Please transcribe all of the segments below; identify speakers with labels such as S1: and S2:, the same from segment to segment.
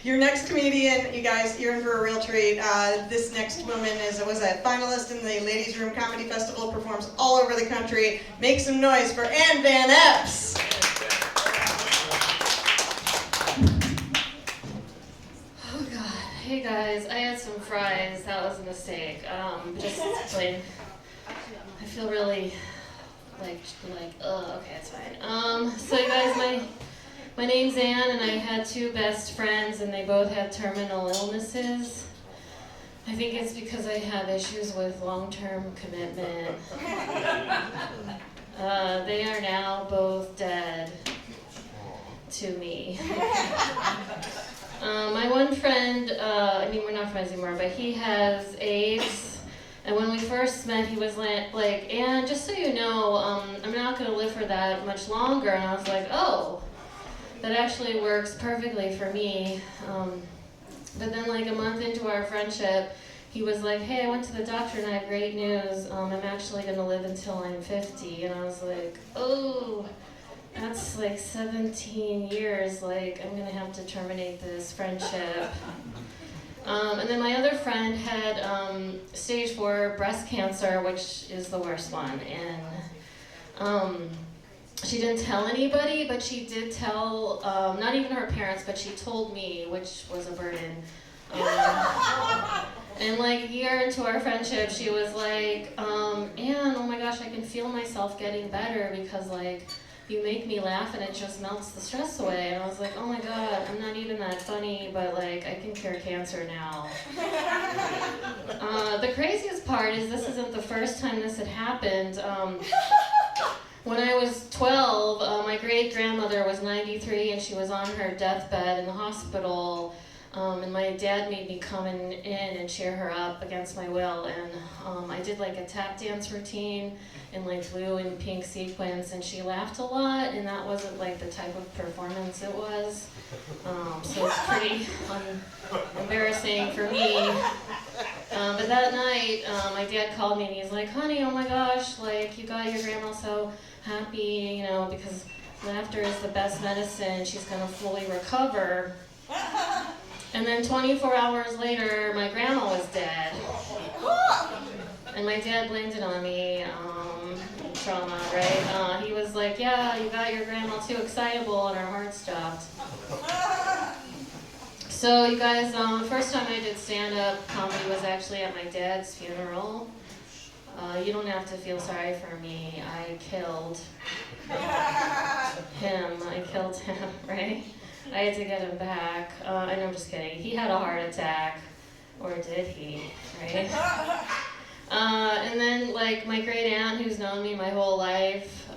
S1: Your next comedian, you guys, you're in for a real treat. This next woman was a finalist in the Ladies Room Comedy Festival, performs all over the country. Make some noise for Ann Van Epps.
S2: Oh God. Hey guys, I had some fries. That was a mistake. Just plain. I feel really okay, it's fine. So you guys, my name's Ann, and I had two best friends, and they both had terminal illnesses. I think it's because I have issues with long-term commitment. They are now both dead to me. My one friend, we're not friends anymore, but he has AIDS. And when we first met, he was like, Ann, just so you know, I'm not going to live for that much longer. And I was like, oh, that actually works perfectly for me. But then like a month into our friendship, he was like, hey, I went to the doctor and I have great news. I'm actually going to live until I'm 50. And I was like, oh, that's like 17 years. Like, I'm going to have to terminate this friendship. And then my other friend had stage 4 breast cancer, which is the worst one. And she didn't tell anybody, but she did tell, not even her parents, but she told me, which was a burden. And like a year into our friendship, she was like, Ann, oh my gosh, I can feel myself getting better because like, you make me laugh and it just melts the stress away. And I was like, oh my God, I'm not even that funny, but like, I can cure cancer now. The craziest part is this isn't the first time this had happened. When I was 12, my great-grandmother was 93 and she was on her deathbed in the hospital. And my dad made me come in and cheer her up against my will. And I did like a tap dance routine in like blue and pink sequins, and she laughed a lot, and that wasn't like the type of performance it was. So it's pretty embarrassing for me. But that night, my dad called me and he's like, honey, oh my gosh, like you got your grandma so happy, you know, because laughter is the best medicine. She's gonna fully recover. And then 24 hours later, my grandma was dead. And my dad blamed it on me, trauma, right? He was like, yeah, you got your grandma too excitable and her heart stopped. So you guys, first time I did stand-up comedy was actually at my dad's funeral. You don't have to feel sorry for me. I killed him, right? I had to get him back. I know, I'm just kidding. He had a heart attack. Or did he, right? And then, like, my great aunt, who's known me my whole life,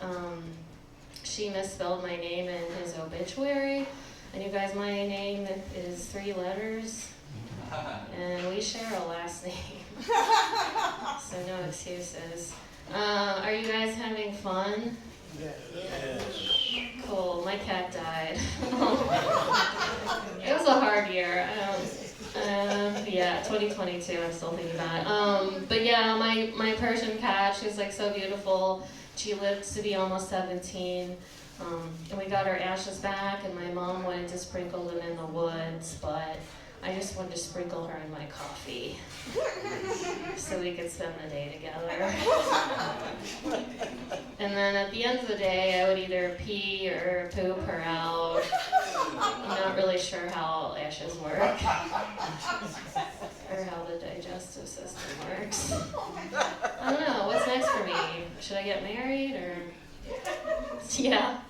S2: she misspelled my name in his obituary. And you guys, my name is 3 letters. And we share a last name. So no excuses. Are you guys having fun?
S3: Yes.
S2: Cool. My cat died. It was a hard year. 2022. I'm still thinking about it. But yeah, my Persian cat. She was like so beautiful. She lived to be almost 17. And we got her ashes back, and my mom wanted to sprinkle them in the woods, but I just wanted to sprinkle her in my coffee so we could spend the day together. And then at the end of the day, I would either pee or poop her out. I'm not really sure how ashes work or how the digestive system works. I don't know. What's next for me? Should I get married or... Yeah.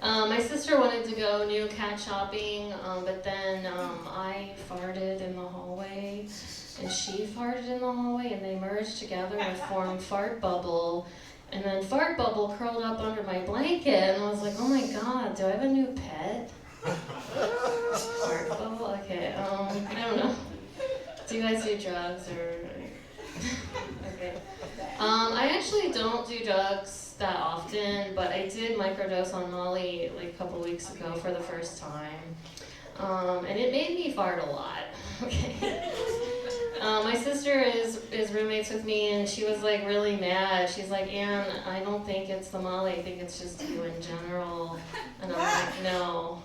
S2: My sister wanted to go new cat shopping, but then I farted in the hallway, and she farted in the hallway, and they merged together and formed Fart Bubble. And then Fart Bubble curled up under my blanket, and I was like, oh my God, do I have a new pet? Fart Bubble? Okay, I don't know. Do you guys do drugs or... Okay. I actually don't do drugs that often, but I did microdose on Molly like a couple weeks ago for the first time. And it made me fart a lot. Okay. My sister is roommates with me, and she was like really mad. She's like, Ann, I don't think it's the Molly. I think it's just you in general. And I'm like, no,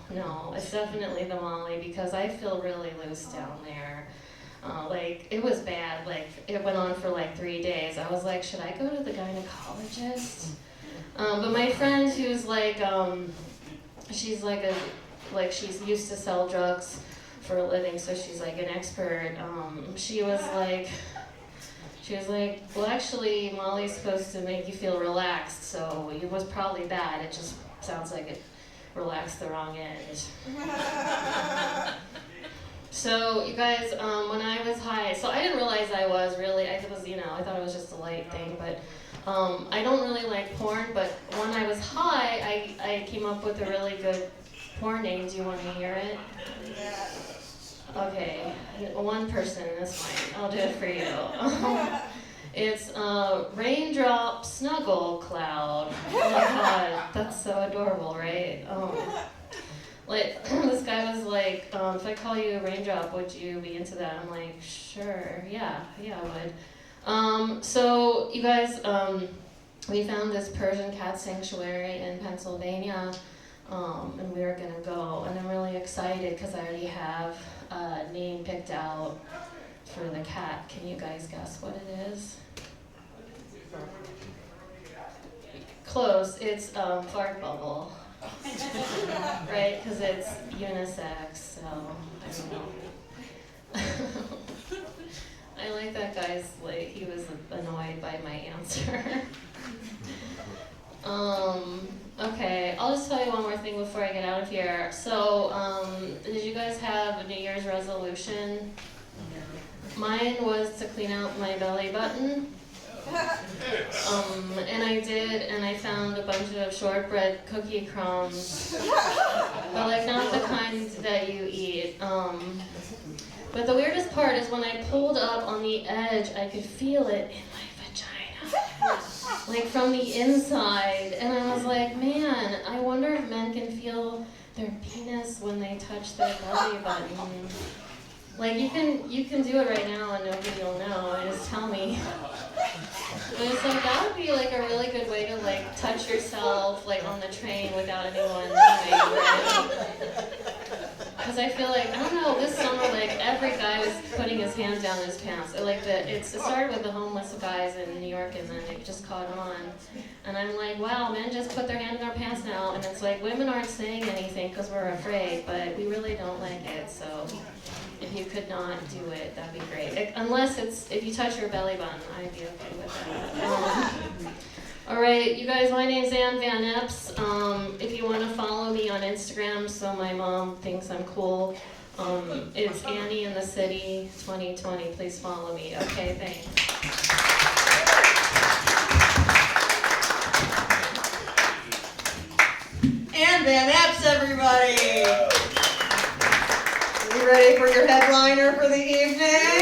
S2: it's definitely the Molly because I feel really loose down there. Like it was bad. Like it went on for like 3 days. I was like, should I go to the gynecologist? But my friend, who's like, she's she's used to sell drugs for a living, so she's like an expert. She was like, well, actually, Molly's supposed to make you feel relaxed, so it was probably bad. It just sounds like it relaxed the wrong end. So you guys, when I was high, so I didn't realize I was really, I thought it was just a light thing, but I don't really like porn, but when I was high, I came up with a really good porn name. Do you want to hear it? Okay, one person is fine. I'll do it for you. It's Raindrop Snuggle Cloud. Oh my god, that's so adorable, right? Like, this guy was like, if I call you a raindrop, would you be into that? I'm like, sure, yeah, I would. So, you guys, we found this Persian cat sanctuary in Pennsylvania, and we were gonna go, and I'm really excited because I already have a name picked out for the cat. Can you guys guess what it is? Close, it's Fart Bubble. Right, because it's unisex, so I don't know. I like that guy's, like, he was annoyed by my answer. Okay, I'll just tell you one more thing before I get out of here. So, did you guys have a New Year's resolution? Mine was to clean out my belly button. And I did, and I found a bunch of shortbread cookie crumbs, but like not the kind that you eat. But the weirdest part is when I pulled up on the edge, I could feel it in my vagina, like from the inside, and I was like, man, I wonder if men can feel their penis when they touch their belly button. Like you can do it right now and nobody will know. Just tell me. But it's like that would be like a really good way to like touch yourself like on the train without anyone knowing, right? Because I feel like, I don't know, this summer like every guy was putting his hand down his pants. It started with the homeless guys in New York and then it just caught on. And I'm like, wow, men just put their hand in their pants now. And it's like women aren't saying anything because we're afraid, but we really don't like it. So if you could not do it, that'd be great. Unless if you touch your belly button, I'd be okay with that. All right, you guys, my name's Ann Van Epps. If you want to follow me on Instagram so my mom thinks I'm cool, it's Annie in the City 2020. Please follow me. Okay, thanks.
S1: Ann Van Epps, everybody! Are you ready for your headliner for the evening?